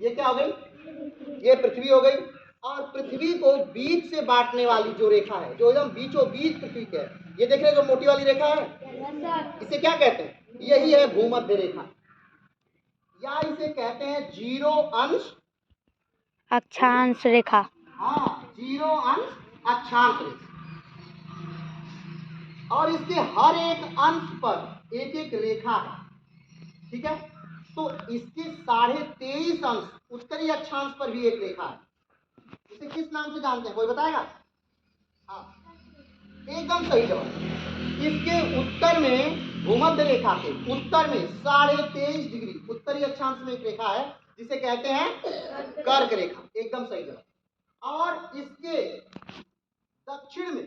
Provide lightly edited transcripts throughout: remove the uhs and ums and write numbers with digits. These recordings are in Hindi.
ये क्या हो गई, ये पृथ्वी हो गई। और पृथ्वी को बीच से बांटने वाली जो रेखा है, जो एकदम बीचों बीच पृथ्वी के है, ये देख रहे हैं जो मोटी वाली रेखा है, इसे क्या कहते हैं, यही है भूमध्य रेखा, या इसे कहते हैं जीरो अंश अक्षांश रेखा। हाँ, जीरो अंश अक्षांश रेखा। और इसके हर एक अंश पर एक एक रेखा है, ठीक है। तो इसके 23.5 अंश उत्तरी अक्षांश पर भी एक रेखा है। इसे किस नाम से जानते हैं, कोई बताएगा? हाँ, एकदम सही जवाब। इसके उत्तर में, भूमध्य रेखा के उत्तर में 23.5 डिग्री उत्तरी अक्षांश में एक रेखा है जिसे कहते हैं कर्क रेखा, एकदम सही जवाब। और इसके दक्षिण में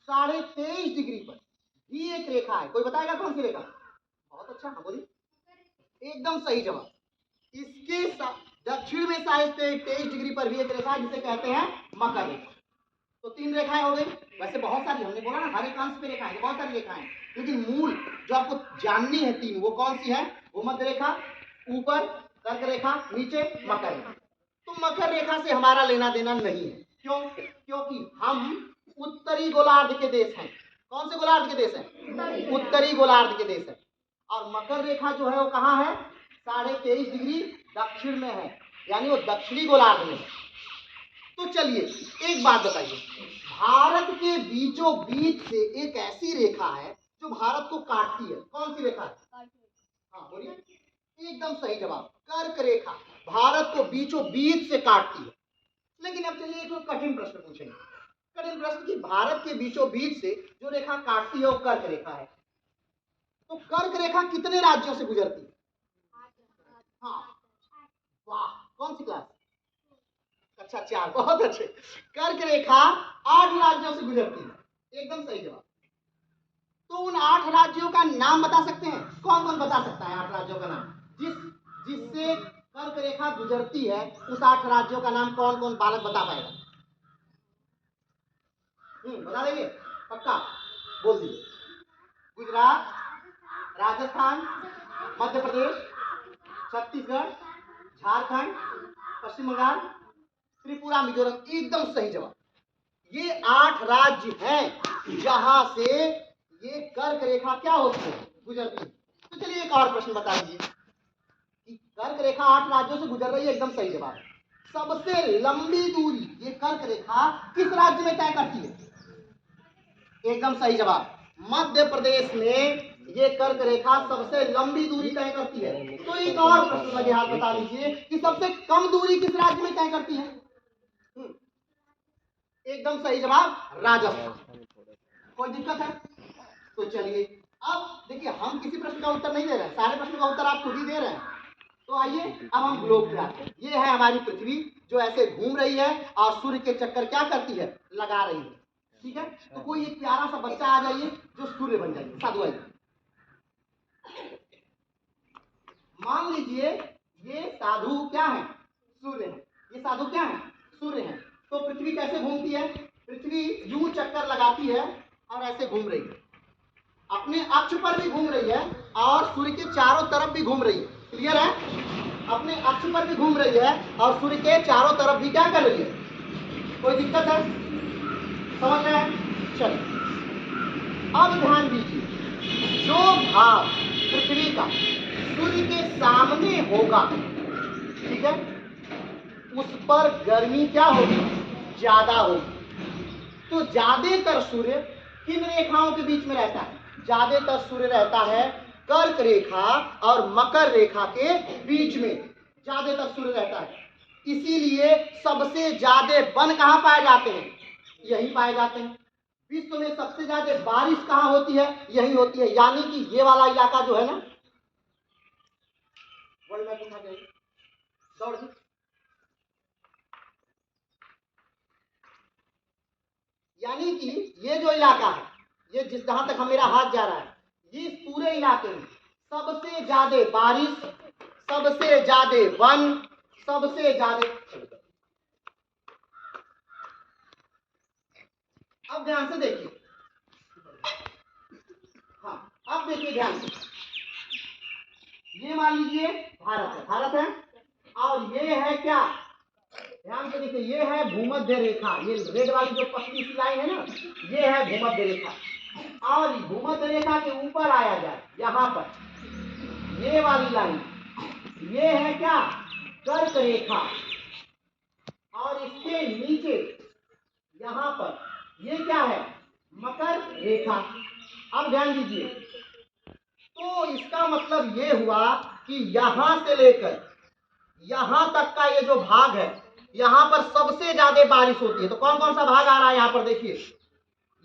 23.5 डिग्री पर भी एक रेखा है, कोई बताएगा कौन सी रेखा? बहुत अच्छा, हाँ बोलिए, एकदम सही जवाब। इसके दक्षिण में 23.5 डिग्री पर भी एक रेखा है जिसे कहते हैं मकर रेखा। तो 3 रेखाएं हो गई। वैसे बहुत सारी, हमने बोला ना हर एक अंश पे रेखाएं, बहुत सारी रेखाएं, लेकिन मूल जो आपको जाननी है 3, वो कौन सी है? भूमध्य रेखा, ऊपर कर्क रेखा, नीचे मकर रेखा। तो मकर रेखा से हमारा लेना देना नहीं है, क्यों? क्योंकि हम उत्तरी गोलार्ध के देश हैं। कौन से गोलार्ध के देश हैं? उत्तरी गोलार्ध के देश है। और मकर रेखा जो है वो कहाँ है? 23.5 डिग्री दक्षिण में है, यानी वो दक्षिणी गोलार्ध में है। तो चलिए एक बात बताइए, भारत के बीचों बीच से एक ऐसी रेखा है जो भारत को काटती है, कौन सी रेखा है? हाँ बोलिए, एकदम सही जवाब, कर्क रेखा भारत को बीचों बीच से काटती है। लेकिन अब चलिए एक कठिन प्रश्न पूछेंगे, कठिन प्रश्न की भारत के बीचों बीच से जो रेखा काटती है वो कर्क रेखा है। तो कर्क रेखा कितने राज्यों से गुजरती है? हाँ, वाह, कौन सी क्लास? अच्छा 4, बहुत अच्छे। कर्क रेखा 8 राज्यों से गुजरती है, एकदम सही जवाब। तो उन 8 राज्यों का नाम बता सकते हैं? कौन कौन बता सकता है 8 राज्यों का नाम जिससे कर्क रेखा गुजरती है? उस 8 राज्यों का नाम कौन कौन बालक बता पाएगा? बता देंगे पक्का? बोल दीजिए। गुजरात, राजस्थान, मध्य प्रदेश, छत्तीसगढ़, झारखंड, पश्चिम बंगाल, त्रिपुरा, मिजोरम, एकदम सही जवाब। ये 8 राज्य हैं जहां से ये कर्क रेखा क्या होती है? गुजरती है। तो चलिए एक और प्रश्न बता दीजिए कि कर्क रेखा 8 राज्यों से गुजर रही है, एकदम सही जवाब। सबसे लंबी दूरी ये कर्क रेखा किस राज्य में तय करती है? एकदम सही जवाब, मध्य प्रदेश में ये कर्क रेखा सबसे लंबी दूरी तय करती है। तो एक और प्रश्न लगे हाथ बता दीजिए कि सबसे कम दूरी किस राज्य में तय करती है? एकदम सही जवाब, राजस्थान। कोई दिक्कत है? तो चलिए अब देखिए, हम किसी प्रश्न का उत्तर नहीं दे रहे हैं, सारे प्रश्न का उत्तर आप खुद ही दे रहे हैं। तो आइए अब हम ग्लोब पे आते हैं। ये है हमारी पृथ्वी जो ऐसे घूम रही है और सूर्य के चक्कर क्या करती है? लगा रही है, ठीक है। तो कोई एक प्यारा सा बच्चा आ जाइए जो सूर्य बन जाइए, साधु आइए। मान लीजिए ये साधु क्या है? सूर्य है। ये साधु क्या है? सूर्य है। तो पृथ्वी कैसे घूमती है? पृथ्वी यूं चक्कर लगाती है और ऐसे घूम रही है, अपने अक्ष पर भी घूम रही है और सूर्य के चारों तरफ भी घूम रही है। क्लियर है? अपने अक्ष पर भी घूम रही है और सूर्य के चारों तरफ भी क्या कर रही है? कोई दिक्कत है? समझ रहे हैं? चलिए अब ध्यान दीजिए, जो भाग पृथ्वी का सूर्य के सामने होगा, ठीक है, उस पर गर्मी क्या होगी? ज्यादा होगी। तो ज्यादातर सूर्य किन रेखाओं के बीच में रहता है? ज्यादातर सूर्य रहता है कर्क रेखा और मकर रेखा के बीच में, ज्यादातर सूर्य रहता है। इसीलिए सबसे ज्यादा वन कहां पाए जाते हैं? यही पाए जाते हैं। विश्व में सबसे ज्यादा बारिश कहां होती है? यही होती है। यानी कि ये वाला इलाका जो है ना, वर्ल्ड मैप उठा के दौड़ दी, यानी कि ये जो इलाका है, ये जिस जहां तक मेरा हाथ जा रहा है, ये इस पूरे इलाके में सबसे ज्यादा बारिश, सबसे ज्यादा वन, सबसे ज्यादा। अब ध्यान से देखिए, हाँ अब देखिए ध्यान से, ये मान लीजिए भारत है, भारत है। और ये है क्या, ध्यान से देखिए, ये है भूमध्य रेखा, ये रेड वाली जो पतली सी लाइन है ना, ये है भूमध्य रेखा। और भूमध्य रेखा के ऊपर आया जाए यहाँ पर, ये वाली लाइन, ये है क्या, कर्क रेखा। और इसके नीचे यहाँ पर ये क्या है, मकर रेखा। अब ध्यान दीजिए, तो इसका मतलब ये हुआ कि यहां से लेकर यहां तक का ये जो भाग है, यहां पर सबसे ज्यादा बारिश होती है। तो कौन कौन सा भाग आ रहा है यहाँ पर देखिए,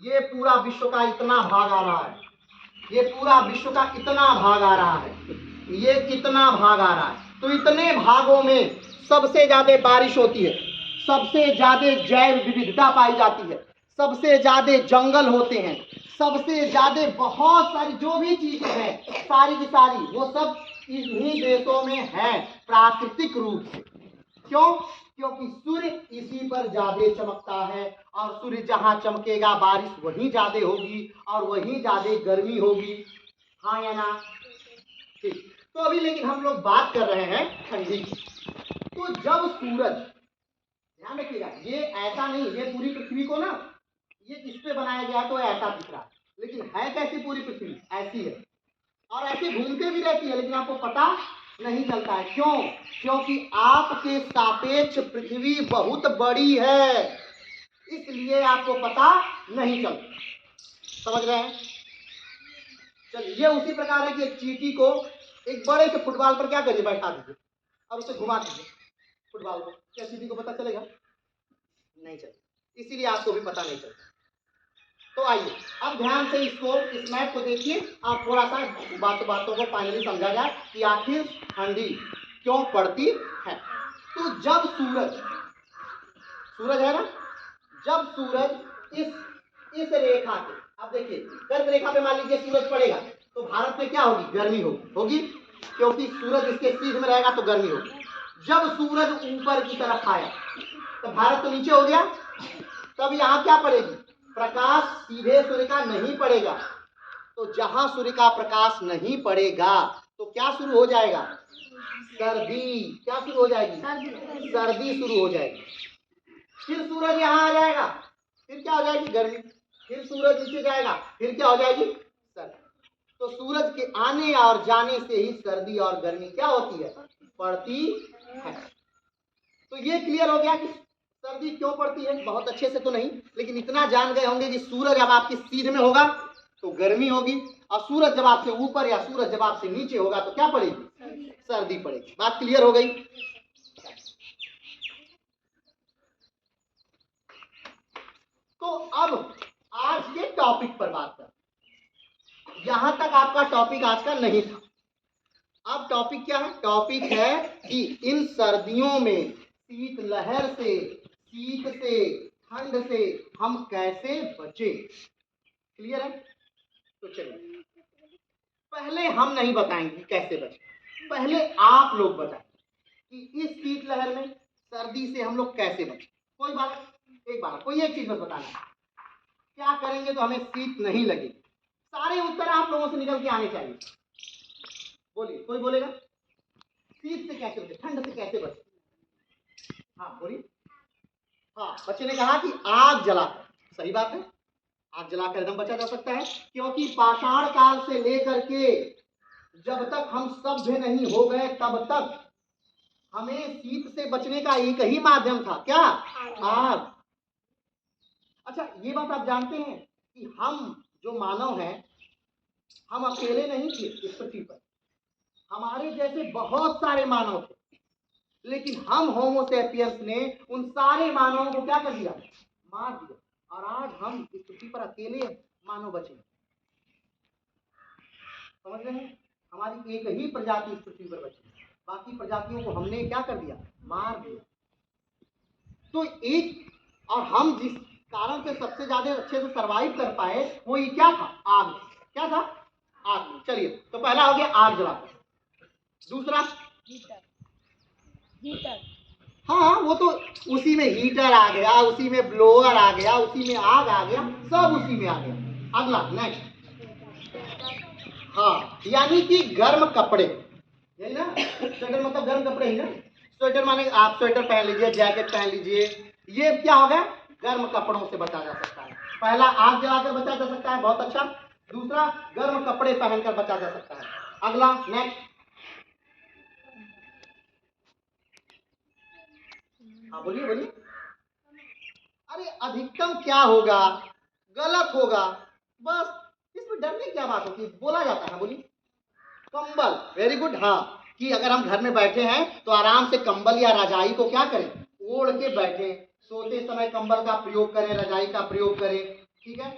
ये पूरा विश्व का इतना भाग आ रहा है, ये पूरा विश्व का इतना भाग आ रहा है, ये कितना भाग आ रहा है। तो इतने भागों में सबसे ज्यादा बारिश होती है, सबसे ज्यादा जैव विविधता पाई जाती है, सबसे ज्यादा जंगल होते हैं, सबसे ज्यादा बहुत सारी जो भी चीजें हैं सारी की सारी वो सब इन्हीं देशों में है प्राकृतिक रूप से। क्यों? क्योंकि सूर्य इसी पर ज्यादा चमकता है, और सूर्य जहां चमकेगा बारिश वहीं ज्यादा होगी और वहीं ज्यादा गर्मी होगी। हाँ या ना? ठीक। तो अभी लेकिन हम लोग बात कर रहे हैं ठंडी की। तो जब सूरज, ध्यान रखिएगा, ये ऐसा नहीं, ये पूरी पृथ्वी को ना, ये इस पे बनाया गया तो ऐसा दिख रहा है, लेकिन है कैसी पूरी पृथ्वी, ऐसी है, और ऐसे घूमते भी रहती है, लेकिन आपको पता नहीं चलता है। क्यों? क्योंकि आपके सापेक्ष पृथ्वी बहुत बड़ी है, इसलिए आपको पता नहीं चलता। समझ रहे हैं? चलिए, ये उसी प्रकार है कि एक चींटी को एक बड़े से फुटबॉल पर क्या करिए, बैठा दीजिए और उसे घुमा दीजिए फुटबॉल को, क्या चींटी को पता चलेगा? नहीं चलेगा, इसीलिए आपको भी पता नहीं चलता। तो आइए अब ध्यान से इसको, इस मैप को देखिए, आप थोड़ा सा बातों को फाइनली समझा जाए कि आखिर ठंडी क्यों पड़ती है। तो जब सूरज है ना, जब सूरज इस रेखा के, अब देखिए कर्क रेखा पे मान लीजिए सूरज पड़ेगा तो भारत में क्या होगी, गर्मी होगी, क्योंकि सूरज इसके सीध में रहेगा तो गर्मी होगी। जब सूरज ऊपर की तरफ आया तो भारत तो नीचे हो गया, तब यहाँ क्या पड़ेगी, प्रकाश सीधे सूर्य का नहीं पड़ेगा। तो जहां सूर्य का प्रकाश नहीं पड़ेगा तो क्या शुरू हो जाएगा, सर्दी। क्या शुरू हो जाएगी, सर्दी शुरू हो जाएगी। फिर सूरज यहाँ आ जाएगा, फिर क्या हो जाएगी, गर्मी। फिर सूरज नीचे जाएगा, फिर क्या हो जाएगी, सर्दी। तो सूरज के आने और जाने से ही सर्दी और गर्मी क्या होती है, पड़ती है। तो ये क्लियर हो गया कि सर्दी क्यों पड़ती है। बहुत अच्छे से तो नहीं, लेकिन इतना जान गए होंगे कि सूरज जब आपकी सीध में होगा तो गर्मी होगी, और सूरज जब आपसे ऊपर या सूरज जब आपसे नीचे होगा तो क्या पड़ेगी, सर्दी पड़ेगी। बात क्लियर हो गई। तो अब आज के टॉपिक पर बात कर, यहां तक आपका टॉपिक आज का नहीं था। अब टॉपिक क्या है, टॉपिक है कि इन सर्दियों में शीत लहर से, शीत से, ठंड से हम कैसे बचे। क्लियर है? तो चलिए, पहले हम नहीं बताएंगे कैसे बचे, पहले आप लोग बताएं कि इस शीत लहर में, सर्दी से हम लोग कैसे बचे। कोई बात, एक बार कोई एक चीज बस बताना, क्या करेंगे तो हमें शीत नहीं लगेगी। सारे उत्तर आप लोगों से निकल के आने चाहिए। बोलिए, कोई बोलेगा शीत से कैसे बचे, ठंड से कैसे बचे। हाँ बोलिए। हाँ, बच्चे ने कहा कि आग जलाकर। सही बात है, आग जलाकर एकदम बचा जा सकता है, क्योंकि पाषाण काल से लेकर के जब तक हम सभ्य नहीं हो गए तब तक हमें शीत से बचने का एक ही माध्यम था, क्या, आग। अच्छा, ये बात आप जानते हैं कि हम जो मानव हैं, हम अकेले नहीं थे इस पृथ्वी पर, हमारे जैसे बहुत सारे मानव थे, लेकिन हम होमो सेपियंस ने उन सारे मानवों को क्या कर दिया, मार दिया, और आज हम इस पृथ्वी पर अकेले मानव बचे। समझ रहे हैं? हमारी एक ही प्रजाति इस पृथ्वी पर बची, बाकी प्रजातियों को हमने क्या कर दिया, मार दिया। तो एक, और हम जिस कारण से सबसे ज्यादा अच्छे से सरवाइव कर पाए वो ये क्या था, आग। क्या था, आग। चलिए, तो पहला हो गया आग जलाकर। दूसरा हीटर। हाँ, वो तो उसी में हीटर आ गया, उसी में ब्लोअर आ गया, उसी में आग आ गया, सब उसी में आ गया। अगला, नेक्स्ट। हाँ, यानी कि गर्म कपड़े, यही ना, स्वेटर मतलब गर्म कपड़े ही ना। स्वेटर माने आप स्वेटर पहन लीजिए, जैकेट पहन लीजिए, ये क्या हो गया, गर्म कपड़ों से बचा जा सकता है। पहला, आग जलाकर बचा जा सकता है, बहुत अच्छा। दूसरा, गर्म कपड़े पहनकर बचा जा सकता है। अगला, नेक्स्ट। हाँ बोलिए बोलिए। अरे अधिकतम क्या होगा, गलत होगा, बस इसमें डरने की क्या बात होती है, बोला जाता है। बोलिए। कंबल, वेरी गुड। हाँ, कि अगर हम घर में बैठे हैं तो आराम से कंबल या रजाई को क्या करें, ओढ़ के बैठे, सोते समय कंबल का प्रयोग करें, रजाई का प्रयोग करें। ठीक है,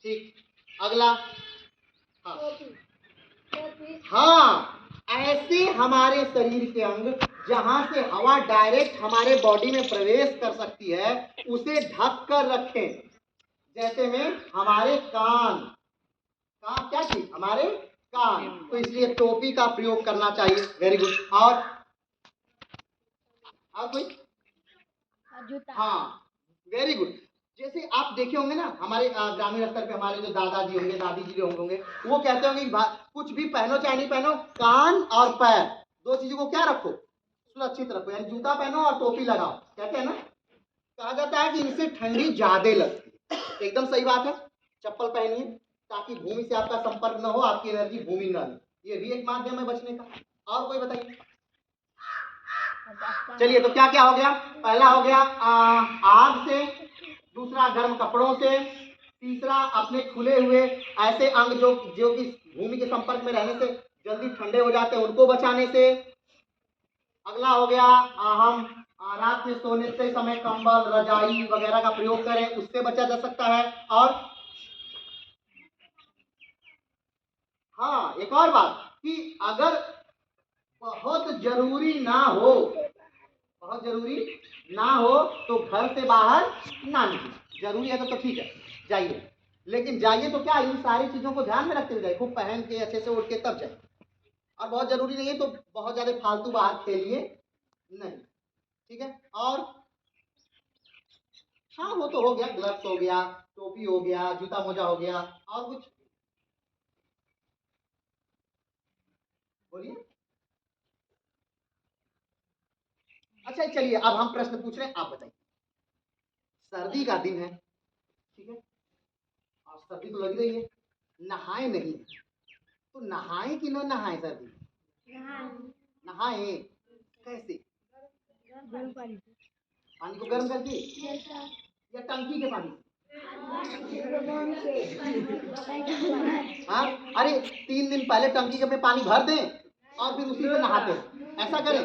ठीक। अगला। हाँ हाँ, ऐसे हमारे शरीर के अंग जहां से हवा डायरेक्ट हमारे बॉडी में प्रवेश कर सकती है, उसे ढक कर रखें। जैसे में हमारे कान, कान क्या चीज, हमारे कान, तो इसलिए टोपी का प्रयोग करना चाहिए। Very good. और कोई? हाँ, वेरी गुड। जैसे आप देखे होंगे ना, हमारे ग्रामीण स्तर पे हमारे जो दादाजी होंगे, दादी जी होंगे, वो कहते होंगे कि कुछ भी पहनो चाहे नहीं पहनो, कान और पैर, दो चीजों को क्या रखो, सुरक्षित रखो। यानी जूता पहनो और टोपी लगाओ, कहते हैं ना। कहा जाता है कि इनसे ठंडी ज्यादा लगती है। एकदम सही बात है। चप्पल पहनिए ताकि भूमि से आपका संपर्क न हो, आपकी एनर्जी भूमि न ले, ये भी एक माध्यम है बचने का। और कोई बताइए। चलिए, तो क्या क्या हो गया, पहला हो गया आग से, दूसरा गर्म कपड़ों से, तीसरा अपने खुले हुए ऐसे अंग जो जो कि भूमि के संपर्क में रहने से जल्दी ठंडे हो जाते हैं, उनको बचाने से। अगला हो गया हम रात में सोने से समय कंबल, रजाई वगैरह का प्रयोग करें, उससे बचा जा सकता है। और हाँ, एक और बात कि अगर बहुत जरूरी ना हो, बहुत जरूरी ना हो तो घर से बाहर ना निकले। जरूरी है तो ठीक है, जाइए, लेकिन जाइए तो क्या, इन सारी चीजों को ध्यान में रखते हुए जाइए, खूब पहन के अच्छे से उड़ के तब जाइए। और बहुत जरूरी नहीं है तो बहुत ज्यादा फालतू बाहर खेलिए नहीं। ठीक है। और हाँ, वो तो हो गया, ग्लव्स हो गया, टोपी हो गया, जूता मोजा हो गया। और कुछ बोलिए। अच्छा चलिए, अब हम प्रश्न पूछ रहे हैं, आप बताइए। सर्दी का दिन है, ठीक है, और सर्दी तो लग रही है, नहाए नहीं, तो नहाए कि न नहाए सर्दी में? नहाए कैसे? पानी को गर्म करके या टंकी के पानी से? हाँ, अरे 3 दिन पहले टंकी में पानी भर दें और फिर उसी से नहाते हैं, ऐसा करें।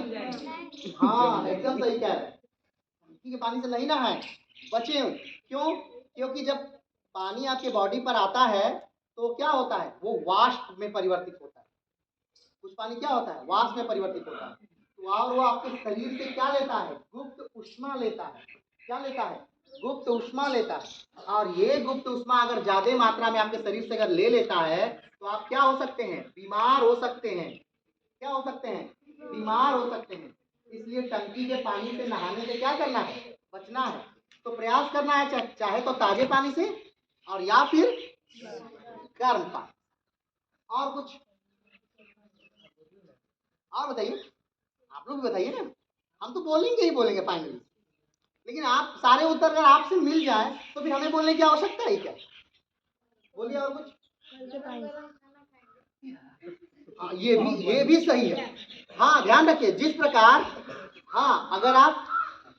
हाँ, एकदम सही कह रहे हैं। टंकी के पानी से नहीं नहाए, बचे। क्यों? क्योंकि जब पानी आपके बॉडी पर आता है तो क्या होता है, वो वाष्प में परिवर्तित होता है। कुछ पानी क्या होता है, वाष्प में परिवर्तित होता है। तो और वो आपके शरीर से क्या लेता है, गुप्त उष्मा लेता है। क्या लेता है, गुप्त उष्मा लेता है। और ये गुप्त उष्मा अगर ज्यादा मात्रा में आपके शरीर से अगर ले लेता है तो आप क्या हो सकते हैं, बीमार हो सकते हैं। क्या हो सकते हैं, बीमार हो सकते हैं। इसलिए टंकी के पानी से नहाने से क्या करना है, बचना है। तो प्रयास करना है, चाहे तो ताजे पानी से और या फिर गर्म पानी। और कुछ और बताइए, आप लोग भी बताइए ना। हम तो बोलेंगे ही बोलेंगे फाइनली, लेकिन आप सारे उत्तर अगर आपसे मिल जाए तो फिर हमें बोलने की आवश्यकता है क्या? बोलिए और कुछ। हाँ, ये भी सही है। हाँ, ध्यान रखिए, जिस प्रकार, हाँ, अगर आप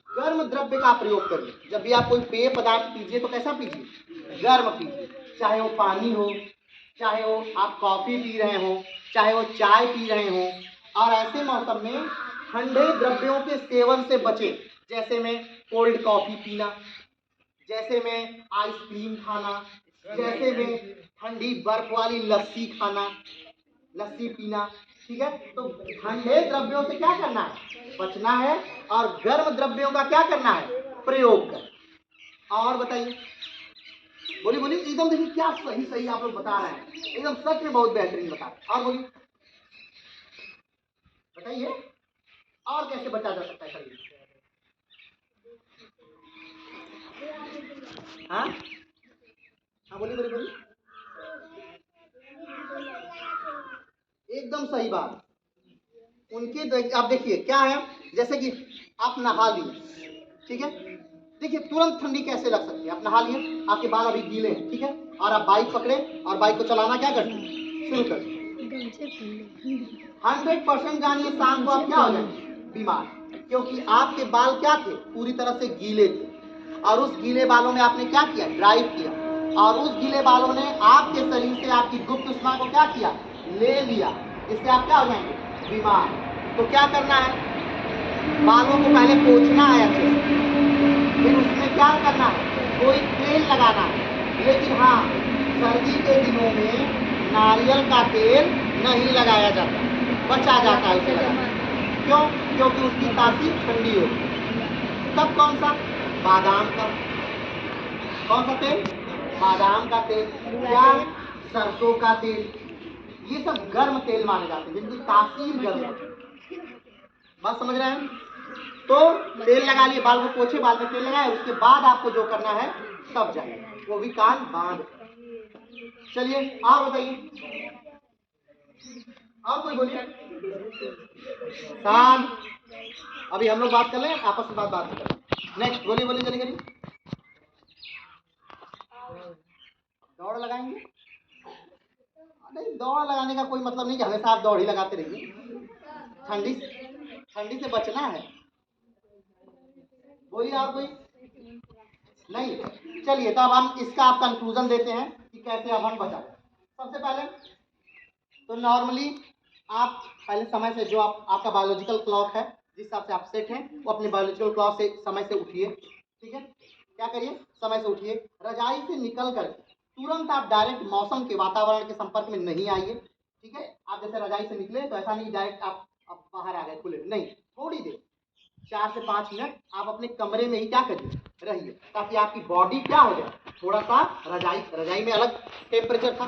गर्म द्रव्य का प्रयोग करिए, जब भी आप कोई पेय पदार्थ पीजिए तो कैसा पीजिए, गर्म पीजिए। चाहे वो पानी हो, चाहे वो आप कॉफी पी रहे हो, चाहे वो चाय पी रहे हो। और ऐसे मौसम में ठंडे द्रव्यों के सेवन से बचें, जैसे में कोल्ड कॉफी पीना, जैसे में आइसक्रीम खाना, जैसे में ठंडी बर्फ वाली लस्सी खाना, लस्सी पीना। ठीक है, तो ठंडे द्रव्यों से क्या करना है, बचना है, और गर्म द्रव्यों का क्या करना है, प्रयोग करना। और बताइए, बोलिए बोलिए, एकदम देखिए क्या सही सही आप लोग बता रहे हैं, एकदम सच में बहुत बेहतरीन बता रहे हैं। और बोलिए, बताइए और कैसे बचा जा सकता है शरीर। हाँ हाँ, बोलिए बोलिए बोलिए, एकदम सही बात। उनके आप देखिए क्या है, जैसे कि आप नहा लिए, ठीक है, देखिए तुरंत ठंडी कैसे लग सकती है। आप नहा लिए, आपके बाल अभी गीले हैं, ठीक है, और आप बाइक पकड़े और बाइक को चलाना क्या करते हैं, शुरू कर दिए। 100% जानिए शाम को आप क्या हो जाएंगे, बीमार, क्योंकि आपके बाल क्या थे, पूरी तरह से गीले थे, और उस गीले बालों में आपने क्या किया, ड्राइव किया, और उस गीले बालों ने आपके शरीर से आपकी गुप्त उष्मा को क्या किया, ले लिया, इससे आप क्या हो जाएंगे, बीमार। तो क्या करना है, बालों को पहले पोंछना है अच्छे से, फिर उसमें क्या करना है, कोई तेल लगाना है। लेकिन हाँ, सर्दी के दिनों में नारियल का तेल नहीं लगाया जाता, बचा जाता है उसे लगाने से। क्यों, क्योंकि उसकी तासीर ठंडी होती है। तब कौन सा, बादाम का, कौन सा तेल, बादाम का तेल, क्या, सरसों का तेल, ये सब गर्म तेल माने जाते हैं जिनकी तासीर गर्म होती है। बात समझ रहे हैं। तो तेल लगा लिए, बाल को पोछे, बाल में तेल लगाए, उसके बाद आपको जो करना है तब जाइए, वो भी कान बांध। चलिए और बताइए, और कोई बोलिए। शांत, अभी हम लोग बात कर लें, आपस में बात करें। नेक्स्ट बोलिए बोलिए, चलिए करिए। दौड़ लगाएंगे, नहीं दौड़ लगाने का कोई मतलब नहीं कि हमेशा आप दौड़ ही लगाते रहिए, ठंडी से बचना है। बोलिए और कोई नहीं। चलिए तो अब हम इसका आप कंक्लूजन देते हैं कि कैसे अब हम बचाएं। सबसे पहले तो नॉर्मली आप पहले समय से, जो आपका बायोलॉजिकल क्लॉक है, जिस हिसाब से आप सेट हैं, वो अपने बायोलॉजिकल क्लॉक से समय से उठिए, ठीक है, क्या करिए, समय से उठिए, रजाई से निकल करके तुरंत आप डायरेक्ट मौसम के वातावरण के संपर्क में नहीं आइए, ठीक है। आप जैसे रजाई से निकले तो ऐसा नहीं डायरेक्ट आप बाहर आ गए खुले, नहीं, थोड़ी देर 4 से 5 मिनट आप अपने कमरे में ही क्या करिए, रहिए, ताकि आपकी बॉडी क्या हो जाए, थोड़ा सा रजाई में अलग टेम्परेचर था,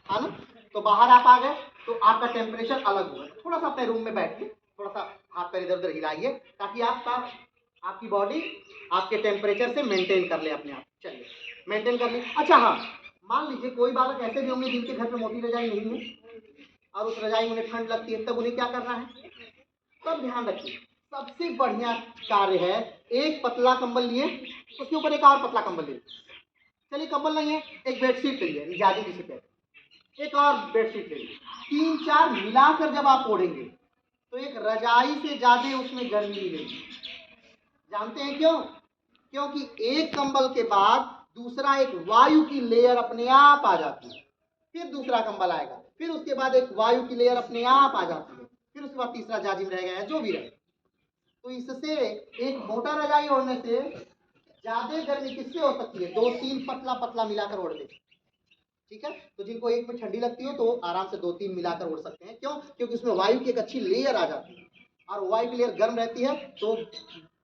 है ना, तो बाहर आप आ गए तो आपका टेम्परेचर अलग होगा। थोड़ा सा अपने रूम में बैठ के थोड़ा सा हाथ पैर इधर उधर हिलाइए, ताकि आपकी बॉडी आपके टेम्परेचर से मेंटेन कर ले अपने आप। चलिए मेंटेन कर ली। अच्छा हाँ, मान लीजिए कोई बालक ऐसे भी होंगे जिनके घर पे मोटी रजाई नहीं है और उस रजाई में उन्हें ठंड लगती है, तब उन्हें क्या करना है, तब ध्यान रखिए, सबसे बढ़िया कार्य है, एक पतला कंबल लिए, उसके ऊपर एक और पतला कंबल लिए, चलिए कंबल नहीं है, एक बेडशीट ले लिया, ज्यादा किसी पे एक और बेडशीट ले ली, 3-4 मिलाकर जब आप ओढ़ेंगे तो एक रजाई से ज्यादा उसमें गर्मी मिलेगी। जानते हैं क्यों, क्योंकि एक कंबल के बाद दूसरा एक वायु की लेयर अपने आप आ जाती है, फिर दूसरा कंबल आएगा, फिर उसके बाद एक वायु की लेयर अपने आप आ जाती है, फिर उसके बाद तीसरा जाजिम रह गया है, जो भी रहे। तो इससे एक मोटा रजाई ओढ़ने से ज्यादा गर्मी किससे हो सकती है, 2-3 पतला पतला मिलाकर ओढ़ ले, ठीक है। तो जिनको एक में ठंडी लगती हो तो आराम से 2-3 मिलाकर ओढ़ सकते हैं। क्यों, क्योंकि उसमें वायु की एक अच्छी लेयर आ जाती है, और वायु की लेयर गर्म रहती है तो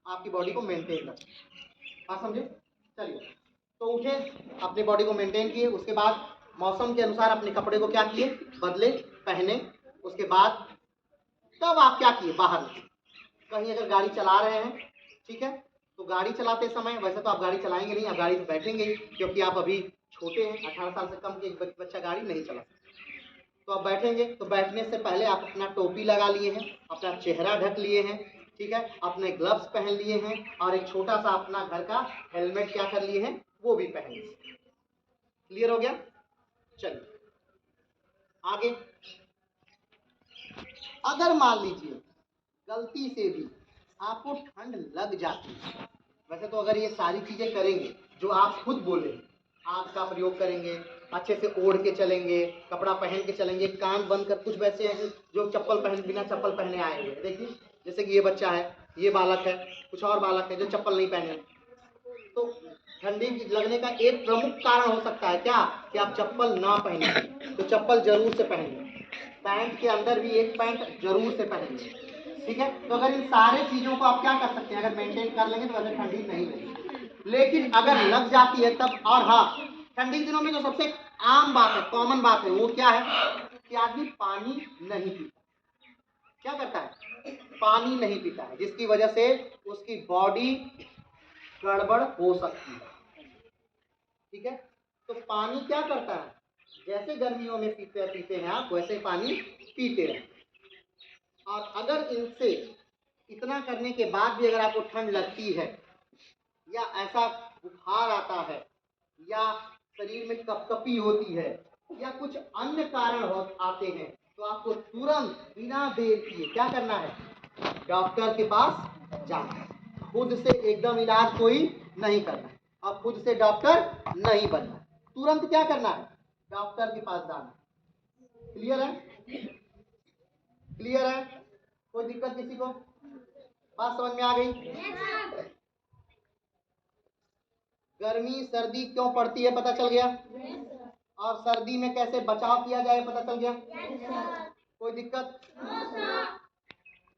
आपकी बॉडी को मेंटेन करती है। बात समझे। चलिए तो उठे, अपनी बॉडी को मेंटेन किए, उसके बाद मौसम के अनुसार अपने कपड़े को क्या किए, बदले, पहने, उसके बाद तब आप क्या किए, बाहर निकले। कहीं अगर गाड़ी चला रहे हैं, ठीक है, तो गाड़ी चलाते समय, वैसे तो आप गाड़ी चलाएंगे नहीं, आप गाड़ी में बैठेंगे ही, क्योंकि आप अभी छोटे हैं, 18 साल से कम के एक बच्चा गाड़ी नहीं चला सकता, तो आप बैठेंगे तो बैठने से पहले आप अपना टोपी लगा लिए हैं, अपना चेहरा ढक लिए हैं, ठीक है, अपने ग्लव्स पहन लिए हैं, और एक छोटा सा अपना घर का हेलमेट क्या कर लिए हैं, वो भी पहन लिए। क्लियर हो गया। चलिए आगे, अगर मान लीजिए गलती से भी आपको ठंड लग जाती है, वैसे तो अगर ये सारी चीजें करेंगे जो आप खुद बोले, आग का प्रयोग करेंगे, अच्छे से ओढ़ के चलेंगे, कपड़ा पहन के चलेंगे, कान बंद कर, कुछ वैसे हैं जो चप्पल पहन, बिना चप्पल पहने आए हुए, देखिए जैसे कि ये बच्चा है, ये बालक है, कुछ और बालक है जो चप्पल नहीं पहने। तो ठंडी लगने का एक प्रमुख कारण हो सकता है क्या, कि आप चप्पल ना पहने, तो चप्पल जरूर से पहनिए, पैंट के अंदर भी एक पैंट जरूर से पहनिए, ठीक है। तो अगर इन सारे चीजों को आप क्या कर सकते हैं, अगर मेंटेन कर लेंगे तो वैसे ठंडी नहीं लगेगी। लेकिन अगर लग जाती है तब, और हाँ, ठंडी के दिनों में जो सबसे आम बात है, कॉमन बात है, वो क्या है कि आदमी पानी नहीं पीता। क्या करता है, पानी नहीं पीता है, जिसकी वजह से उसकी बॉडी गड़बड़ हो सकती है, ठीक है। तो पानी क्या करता है, जैसे गर्मियों में पीते हैं आप, वैसे पानी पीते हैं। और अगर इनसे इतना करने के बाद भी अगर आपको ठंड लगती है या ऐसा बुखार आता है या शरीर में कपकपी होती है या कुछ अन्य कारण आते हैं, तो आपको तुरंत बिना देर किए क्या करना है? डॉक्टर के पास जाना है। खुद से एकदम इलाज कोई नहीं करना है और खुद से डॉक्टर नहीं बनना है। तुरंत क्या करना है? डॉक्टर के पास जाना है। क्लियर है? क्लियर है? कोई दिक्कत किसी को? बात समझ में आ गई? गर्मी सर्दी क्यों पड़ती है पता चल गया? और सर्दी में कैसे बचाव किया जाए पता चल गया? कोई दिक्कत?